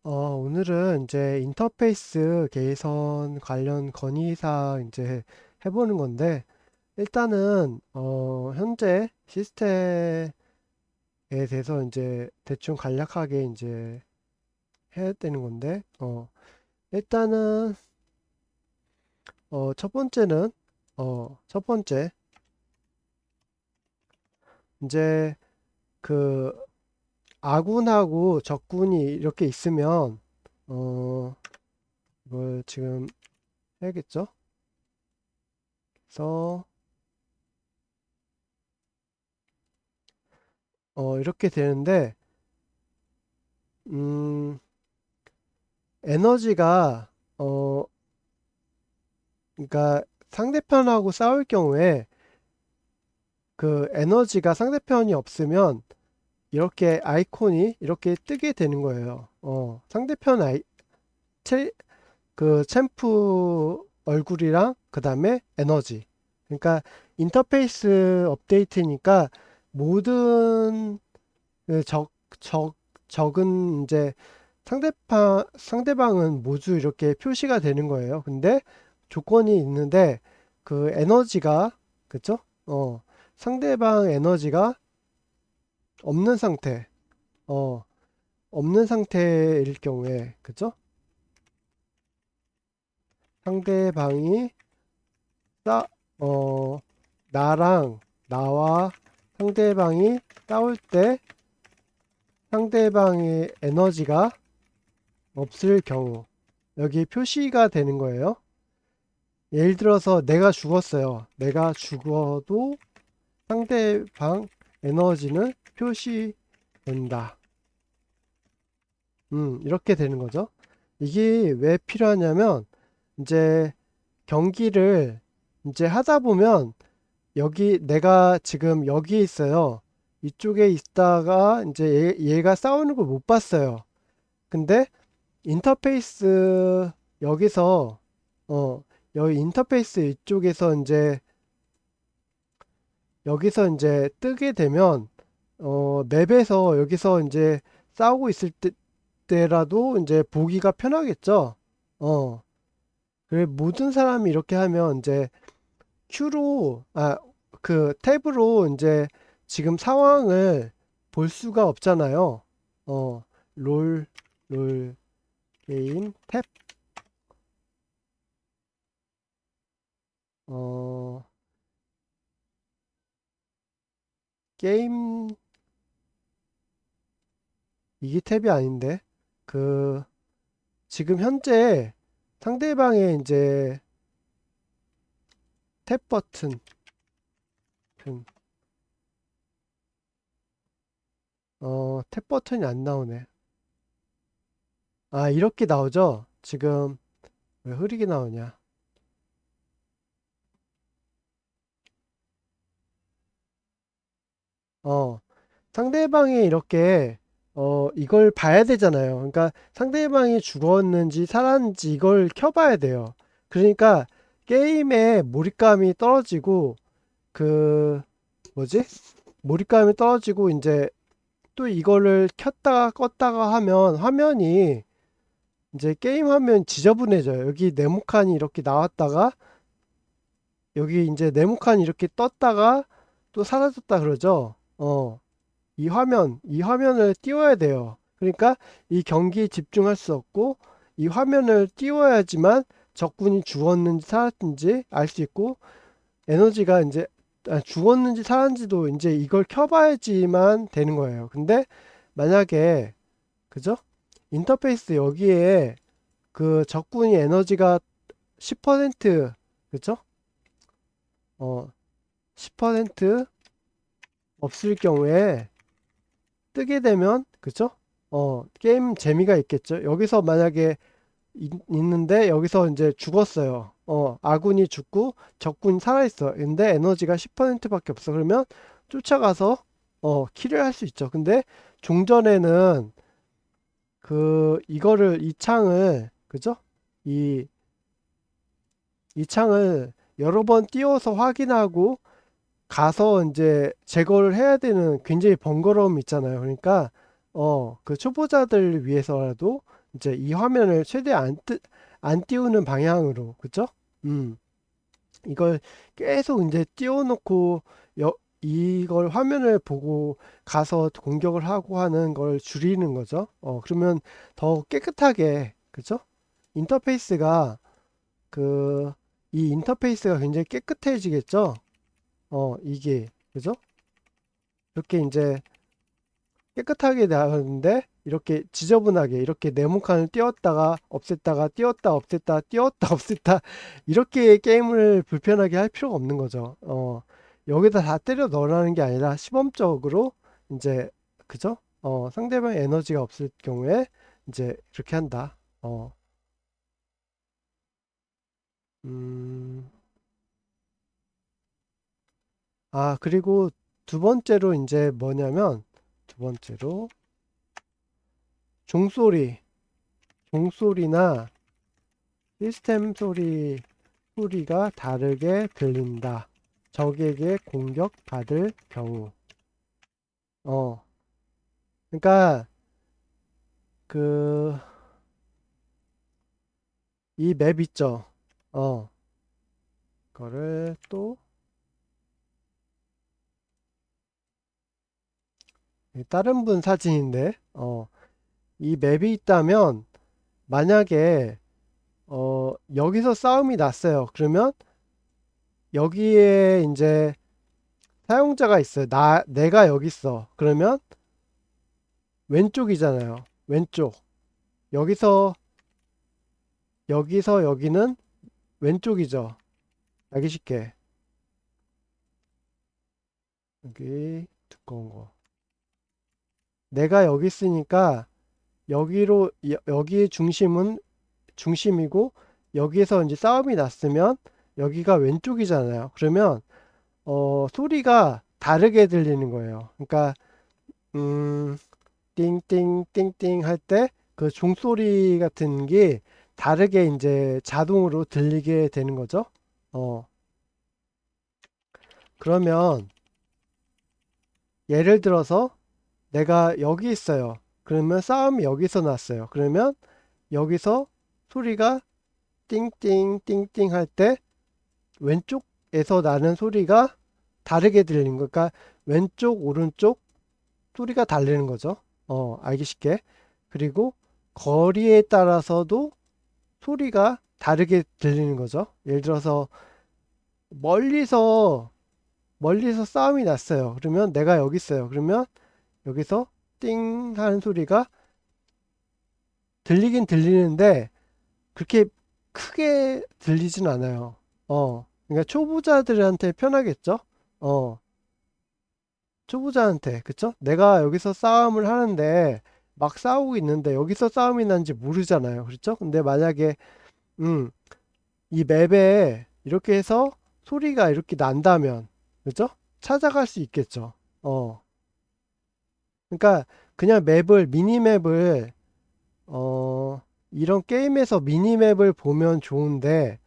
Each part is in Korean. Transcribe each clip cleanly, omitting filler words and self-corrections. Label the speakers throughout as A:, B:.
A: 오늘은 이제 인터페이스 개선 관련 건의사항 이제 해보는 건데, 일단은, 현재 시스템에 대해서 이제 대충 간략하게 이제 해야 되는 건데, 일단은, 첫 번째는, 첫 번째, 이제 그 아군하고 적군이 이렇게 있으면, 이걸 지금 해야겠죠? 그래서, 이렇게 되는데, 음, 에너지가 어 그러니까 상대편하고 싸울 경우에 그 에너지가 상대편이 없으면 이렇게 아이콘이 이렇게 뜨게 되는 거예요. 상대편 그 챔프 얼굴이랑 그 다음에 에너지. 그러니까 인터페이스 업데이트니까 모든 그 적은 이제 상대방은 모두 이렇게 표시가 되는 거예요. 근데 조건이 있는데 그 에너지가, 그쵸? 어, 상대방 에너지가 없는 상태, 어, 없는 상태일 경우에, 그쵸? 상대방이 싸, 어, 나와 상대방이 싸울 때 상대방의 에너지가 없을 경우, 여기 표시가 되는 거예요. 예를 들어서 내가 죽었어요. 내가 죽어도 상대방 에너지는 표시된다. 이렇게 되는 거죠. 이게 왜 필요하냐면, 이제 경기를 이제 하다 보면, 여기 내가 지금 여기 있어요. 이쪽에 있다가 이제 얘가 싸우는 걸 못 봤어요. 근데 인터페이스 여기서, 어, 여기 인터페이스 이쪽에서 이제 여기서 이제 뜨게 되면 맵에서 여기서 이제 싸우고 있을 때라도 이제 보기가 편하겠죠. 어. 그래 모든 사람이 이렇게 하면 이제 Q로 그 탭으로 이제 지금 상황을 볼 수가 없잖아요. 어. 롤 롤 게임 탭. 어. 게임 이게 탭이 아닌데. 그 지금 현재 상대방의 이제 탭 버튼, 탭 버튼이 안 나오네. 아, 이렇게 나오죠? 지금 왜 흐리게 나오냐? 어, 상대방이 이렇게 이걸 봐야 되잖아요. 그러니까 상대방이 죽었는지 살았는지 이걸 켜봐야 돼요. 그러니까 게임에 몰입감이 떨어지고 그 뭐지? 몰입감이 떨어지고 이제 또 이거를 켰다가 껐다가 하면 화면이 이제 게임 화면 지저분해져요. 여기 네모칸이 이렇게 나왔다가 여기 이제 네모칸이 이렇게 떴다가 또 사라졌다 그러죠. 이 화면을 띄워야 돼요. 그러니까 이 경기에 집중할 수 없고 이 화면을 띄워야지만 적군이 죽었는지 살았는지 알 수 있고 에너지가 이제 죽었는지 살았는지도 이제 이걸 켜봐야지만 되는 거예요. 근데 만약에 그죠? 인터페이스 여기에 그 적군이 에너지가 10% 그쵸? 어, 10% 없을 경우에 뜨게 되면 그쵸? 게임 재미가 있겠죠. 여기서 만약에 있는데 여기서 이제 죽었어요. 아군이 죽고 적군이 살아있어. 근데 에너지가 10%밖에 없어. 그러면 쫓아가서 킬을 할 수 있죠. 근데 종전에는 그 이거를 이 창을 그죠? 이, 이 창을 여러 번 띄워서 확인하고 가서 이제 제거를 해야 되는 굉장히 번거로움이 있잖아요. 그러니까 그 초보자들 위해서라도 이제 이 화면을 최대 안 띄우는 방향으로, 그쵸? 이걸 계속 이제 띄워놓고 이걸 화면을 보고 가서 공격을 하고 하는 걸 줄이는 거죠. 그러면 더 깨끗하게, 그쵸? 인터페이스가 이 인터페이스가 굉장히 깨끗해지겠죠? 이게, 그죠? 이렇게 이제 깨끗하게 나가는데 이렇게 지저분하게 이렇게 네모칸을 띄웠다가 없앴다가 띄웠다 없앴다 띄웠다 없앴다 이렇게 게임을 불편하게 할 필요가 없는 거죠. 여기다 다 때려 넣으라는 게 아니라 시범적으로 이제 그죠? 상대방 에너지가 없을 경우에 이제 이렇게 한다. 음, 그리고 두 번째로 이제 뭐냐면 두 번째로 종소리, 종소리나 시스템 소리가 다르게 들린다. 적에게 공격받을 경우. 어, 그러니까 그 이 맵 있죠. 어, 그거를 또 다른 분 사진인데, 이 맵이 있다면 만약에 여기서 싸움이 났어요. 그러면 여기에 이제 사용자가 있어요. 내가 여기 있어. 그러면 왼쪽이잖아요. 왼쪽. 여기서 여기는 왼쪽이죠. 알기 쉽게. 여기 두꺼운 거. 내가 여기 있으니까 여기로 여기의 중심이고 여기에서 이제 싸움이 났으면 여기가 왼쪽이잖아요. 그러면 소리가 다르게 들리는 거예요. 그러니까 띵띵 띵띵 할 때 그 종소리 같은 게 다르게 이제 자동으로 들리게 되는 거죠. 어, 그러면 예를 들어서 내가 여기 있어요. 그러면 싸움이 여기서 났어요. 그러면 여기서 소리가 띵띵 띵띵 할 때 왼쪽에서 나는 소리가 다르게 들리는 거. 그러니까 왼쪽 오른쪽 소리가 다르는 거죠. 알기 쉽게. 그리고 거리에 따라서도 소리가 다르게 들리는 거죠. 예를 들어서 멀리서 싸움이 났어요. 그러면 내가 여기 있어요. 그러면 여기서 띵 하는 소리가 들리긴 들리는데 그렇게 크게 들리진 않아요. 그러니까 초보자들한테 편하겠죠? 어, 초보자한테, 그쵸? 내가 여기서 싸움을 하는데 막 싸우고 있는데 여기서 싸움이 난지 모르잖아요. 그렇죠? 근데 만약에, 음, 이 맵에 이렇게 해서 소리가 이렇게 난다면, 그죠? 찾아갈 수 있겠죠. 그러니까 그냥 미니맵을, 이런 게임에서 미니맵을 보면 좋은데,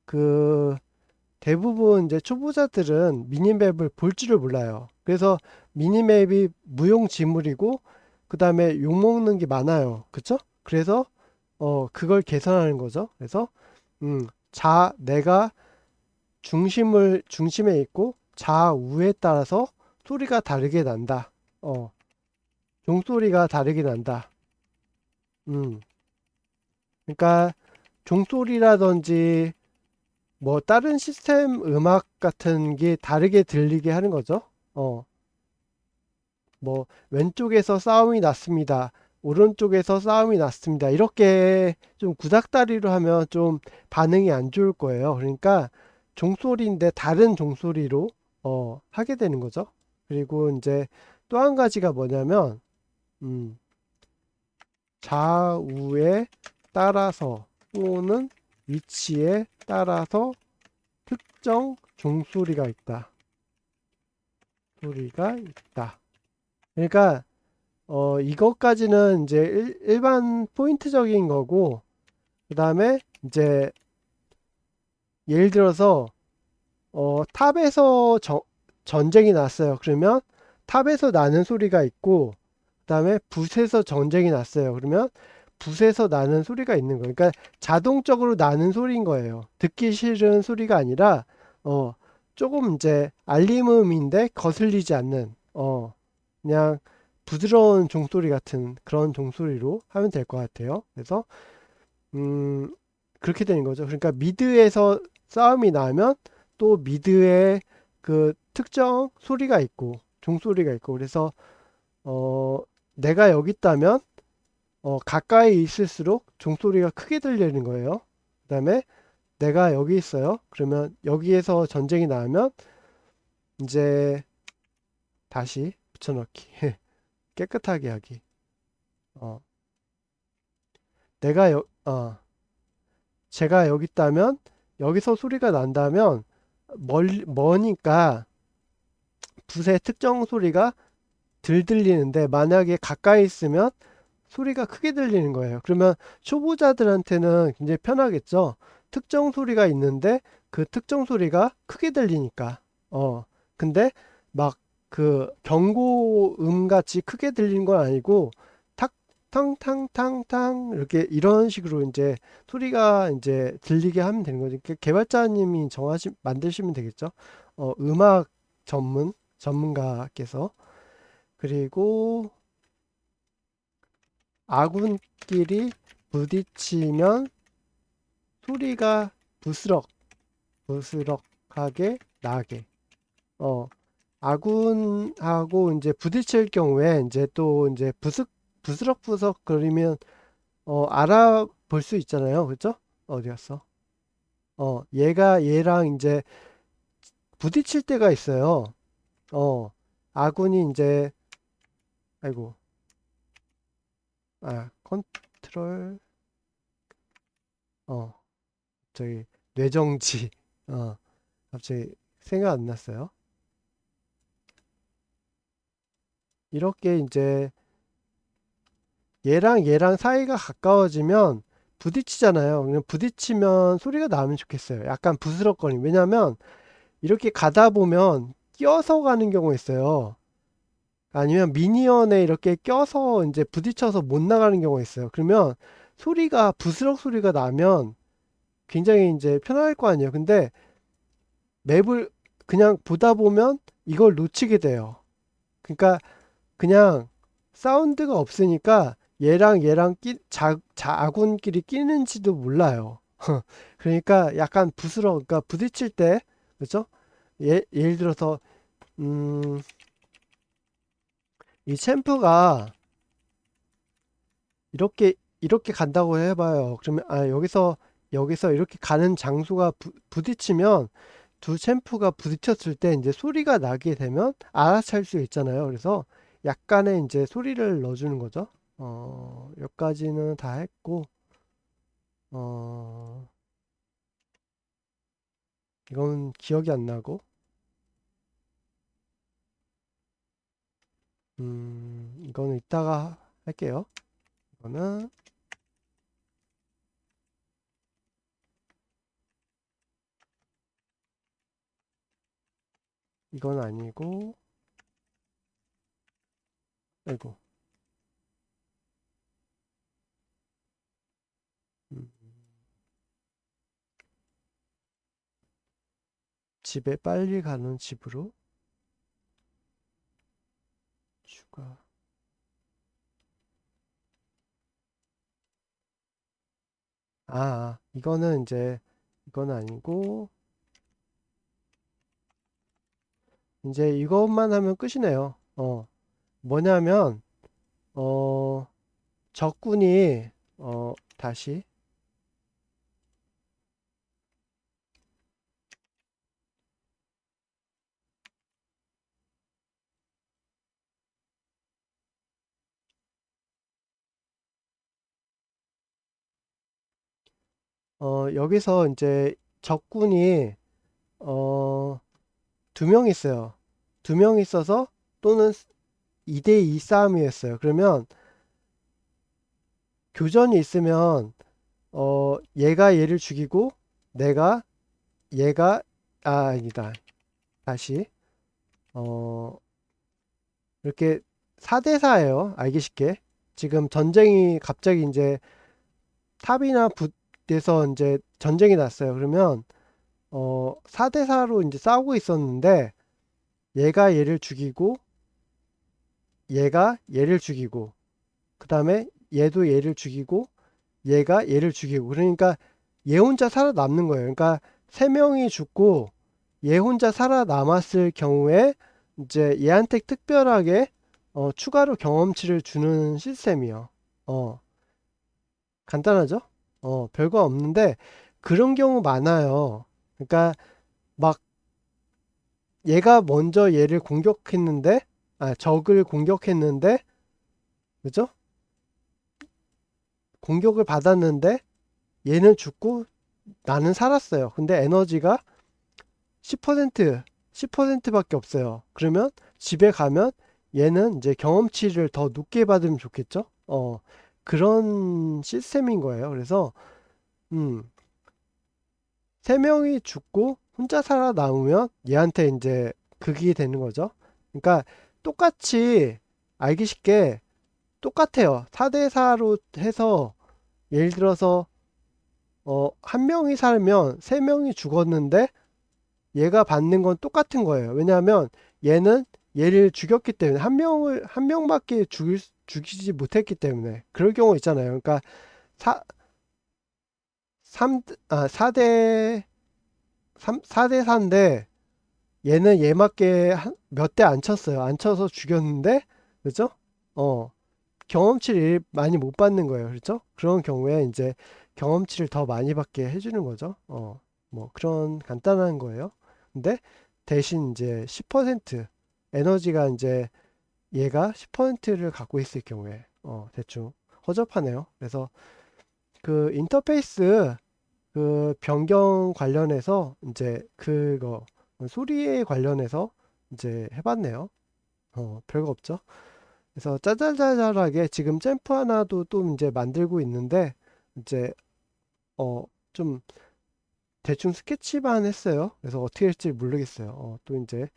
A: 그, 대부분 이제 초보자들은 미니맵을 볼 줄을 몰라요. 그래서 미니맵이 무용지물이고, 그 다음에 욕먹는 게 많아요. 그쵸? 그래서, 그걸 개선하는 거죠. 그래서, 내가 중심에 있고 좌우에 따라서 소리가 다르게 난다. 종소리가 다르게 난다. 음, 그러니까 종소리라든지 뭐 다른 시스템 음악 같은 게 다르게 들리게 하는 거죠. 뭐 왼쪽에서 싸움이 났습니다. 오른쪽에서 싸움이 났습니다. 이렇게 좀 구닥다리로 하면 좀 반응이 안 좋을 거예요. 그러니까 종소리인데 다른 종소리로 하게 되는 거죠. 그리고 이제 또 한 가지가 뭐냐면 음, 좌우에 따라서 또는 위치에 따라서 특정 종소리가 있다. 소리가 있다. 그러니까 이것까지는 이제 일반 포인트적인 거고 그 다음에 이제 예를 들어서 탑에서 전쟁이 났어요. 그러면 탑에서 나는 소리가 있고 그 다음에 붓에서 전쟁이 났어요. 그러면 붓에서 나는 소리가 있는 거예요. 그러니까 자동적으로 나는 소리인 거예요. 듣기 싫은 소리가 아니라 어 조금 이제 알림음인데 거슬리지 않는 그냥 부드러운 종소리 같은 그런 종소리로 하면 될 것 같아요. 그래서 음 그렇게 되는 거죠. 그러니까 미드에서 싸움이 나면 또 미드에 그 특정 소리가 있고 종소리가 있고 그래서 어 내가 여기 있다면 가까이 있을수록 종소리가 크게 들리는 거예요. 그 다음에 내가 여기 있어요. 그러면 여기에서 전쟁이 나면 이제 다시 붙여넣기. 깨끗하게 하기. 어, 내가 제가 여기 있다면 여기서 소리가 난다면 머니까 붓의 특정 소리가 덜 들리는데 만약에 가까이 있으면 소리가 크게 들리는 거예요. 그러면 초보자들한테는 굉장히 편하겠죠. 특정 소리가 있는데 그 특정 소리가 크게 들리니까. 근데 막 그 경고음 같이 크게 들리는 건 아니고 탁, 탕탕탕탕 이렇게 이런 식으로 이제 소리가 이제 들리게 하면 되는 거죠. 개발자님이 만드시면 되겠죠. 음악 전문가께서. 그리고 아군끼리 부딪히면 소리가 부스럭하게 나게. 어, 아군하고 이제 부딪힐 경우에 이제 또 이제 부스럭부스럭 거리면 알아볼 수 있잖아요. 그죠? 어디 갔어? 얘가 얘랑 이제 부딪힐 때가 있어요. 아군이 이제 아이고, 컨트롤 어, 저기 뇌정지 어, 갑자기 생각 안 났어요. 이렇게 이제 얘랑 사이가 가까워지면 부딪히잖아요. 그냥 부딪히면 소리가 나면 좋겠어요. 약간 부스럭거림. 왜냐면 이렇게 가다 보면 껴서 가는 경우가 있어요. 아니면 미니언에 이렇게 껴서 이제 부딪혀서 못 나가는 경우가 있어요. 그러면 소리가 부스럭 소리가 나면 굉장히 이제 편할 거 아니에요. 근데 맵을 그냥 보다 보면 이걸 놓치게 돼요. 그러니까 그냥 사운드가 없으니까 얘랑 아군끼리 끼는지도 몰라요. 그러니까 약간 그러니까 부딪힐 때, 그죠? 예를 들어서, 음, 이 챔프가 이렇게 간다고 해봐요. 그러면, 여기서 이렇게 가는 장소가 부딪히면 두 챔프가 부딪혔을 때 이제 소리가 나게 되면 알아챌 수 있잖아요. 그래서 약간의 이제 소리를 넣어주는 거죠. 여기까지는 다 했고, 어, 이건 기억이 안 나고, 이거는 이따가 할게요. 이거는, 이건 아니고, 아이고, 음, 집에 빨리 가는 집으로 추가. 이거는 이제, 이건 아니고, 이제 이것만 하면 끝이네요. 뭐냐면, 어, 적군이, 다시, 여기서 이제 적군이 어, 두 명 있어요. 두 명 있어서 또는 2대2 싸움이었어요. 그러면 교전이 있으면 얘가 얘를 죽이고 내가 얘가 아니다. 다시 어, 이렇게 4대4예요. 알기 쉽게. 지금 전쟁이 갑자기 이제 탑이나 붓에서 이제 전쟁이 났어요. 그러면 4대4로 이제 싸우고 있었는데 얘가 얘를 죽이고 얘가 얘를 죽이고 그 다음에 얘도 얘를 죽이고 얘가 얘를 죽이고 그러니까 얘 혼자 살아남는 거예요. 그러니까 세 명이 죽고 얘 혼자 살아남았을 경우에 이제 얘한테 특별하게 추가로 경험치를 주는 시스템이요. 어, 간단하죠? 별거 없는데 그런 경우 많아요. 그러니까 막 얘가 먼저 얘를 공격했는데 적을 공격했는데 그죠? 공격을 받았는데 얘는 죽고 나는 살았어요. 근데 에너지가 10% 10%밖에 없어요. 그러면 집에 가면 얘는 이제 경험치를 더 높게 받으면 좋겠죠? 그런 시스템인 거예요. 그래서 음, 세 명이 죽고 혼자 살아남으면 얘한테 이제 극이 되는 거죠. 그러니까 똑같이 알기 쉽게 똑같아요. 4대4로 해서 예를 들어서 한 명이 살면 세 명이 죽었는데 얘가 받는 건 똑같은 거예요. 왜냐하면 얘는 얘를 죽였기 때문에 한 명밖에 죽이지 못했기 때문에 그럴 경우 있잖아요. 그러니까 사, 3, 4대 4대 4인데 얘는 얘밖에 몇 대 안 쳤어요. 안 쳐서 죽였는데 그죠? 어, 경험치를 많이 못 받는 거예요. 그렇죠? 그런 경우에 이제 경험치를 더 많이 받게 해주는 거죠. 뭐 그런 간단한 거예요. 근데 대신 이제 10% 에너지가 이제 얘가 10%를 갖고 있을 경우에 대충 허접하네요. 그래서 그 인터페이스 그 변경 관련해서 이제 그거 소리에 관련해서 이제 해봤네요. 별거 없죠. 그래서 짜잘짜잘하게 지금 잼프 하나도 또 이제 만들고 있는데 이제 좀 대충 스케치만 했어요. 그래서 어떻게 할지 모르겠어요. 또 이제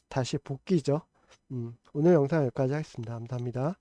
A: 다시 복귀죠. 오늘 영상 여기까지 하겠습니다. 감사합니다.